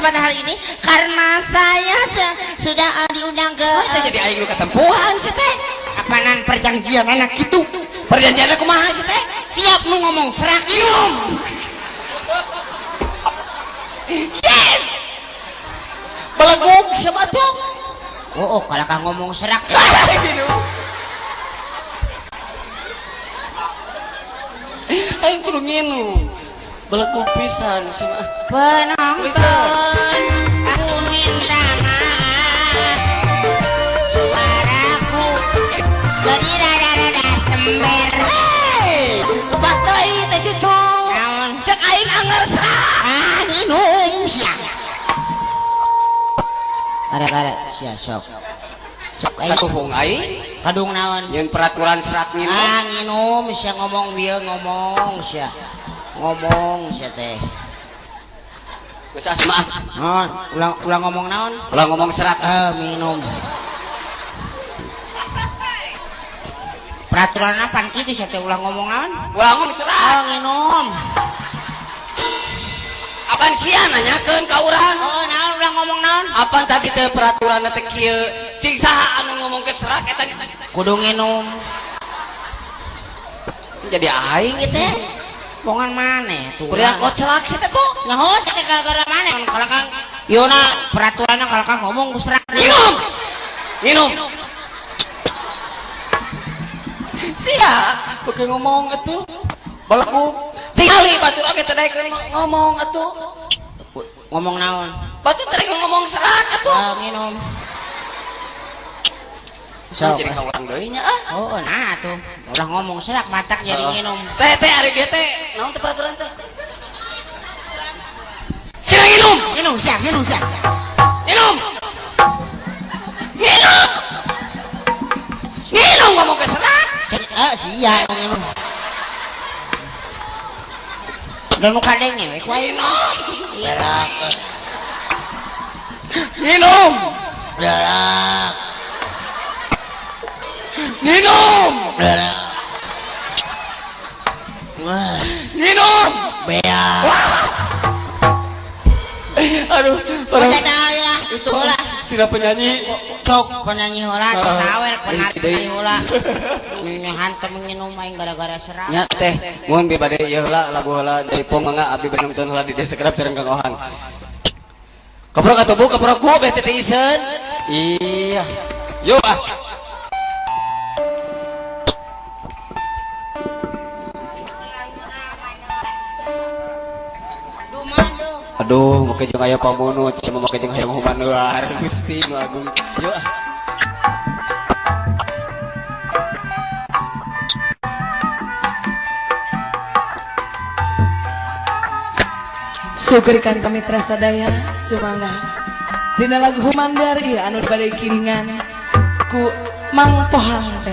pada hari ini karena saya sudah diundang ke jadi aing lu ketempuhan sih teh. apaanan perjanjian anak gitu. Perjanjian aku kumaha sih teh? Tiap nu ngomong serak minum. Yes. Beleguk siapa tuh? Oh, kalau kang ngomong serak. Aing kudu nginum. Beleguk pisan sama Penonton, aku minta maaf. Suaraku jadi rada-rada sember. Hei, patah teh cucu. Naon? Cek aing anger serak. Minum siang. Kada sia sok. Sok aing Katuhung aing kadung naon? nyeun peraturan serak nginum. Nginum sia ngomong dia ngomong sia. Ngomong sia teh. Geus asma. Naon? Ulang ngomong naon? Ulah ngomong serak. Minum. Peraturan apaan kitu sia teh ulang ngomong naon? Ulah ngomong serak. Nginum. Apaan sia nanyakeun ka urang? Naon ulang ngomong naon? Apaan tadi teh peraturan teh kieu? Sing saha anu ngomong ke serak eta Kudu nginum. jadi aing ge teh. Bongan maneh tuh. Kuliah koclak sih teh tuh. Nyaho sia teh gara-gara maneh kalau kang Yona peraturanna kalau kang ngomong ku serak. Minum. Minum. Sia, bukan ngomong atuh. Beleguk. Tingali batur oge teh daekeun ngomong atuh. Ngomong naon? Batur teh ngomong serak atuh. Nginum. So, jadi kaurang deui nya ah. Oh, nah tuh. Udah ngomong serak matak jadi nginum. Teh ari dia teh naon teh peraturan teh? Sila nginum. Nginum sia. Nginum. Nginum ngomong ke serak. Sia nginum. Udah nu kadenge we ku aing. Berak. Nginum. Berak. Nginum. Berak. Wah, Nginum. beak. Aduh, Bisa tali lah, itu lah. sila penyanyi. Cok penyanyi heula, sawer penari Deui. heula. Hantem nginum aing gara-gara serak. Nya teh, mun bi bade ieu heula lagu heula dari Pomangga abdi benungtun heula di desa Kerap sareng Kang Ohang. Keprok atuh keprok bu bete teh iseun. Iya. Yuk ah. Aduh, make jeung aya pamunut, sama make jeung hayang humanuar Gusti Nu Agung. Yuk ah. Syukurkan kami terasa daya sumangga dina lagu humandar ieu anu bade kiringan ku Mang Pohang teh.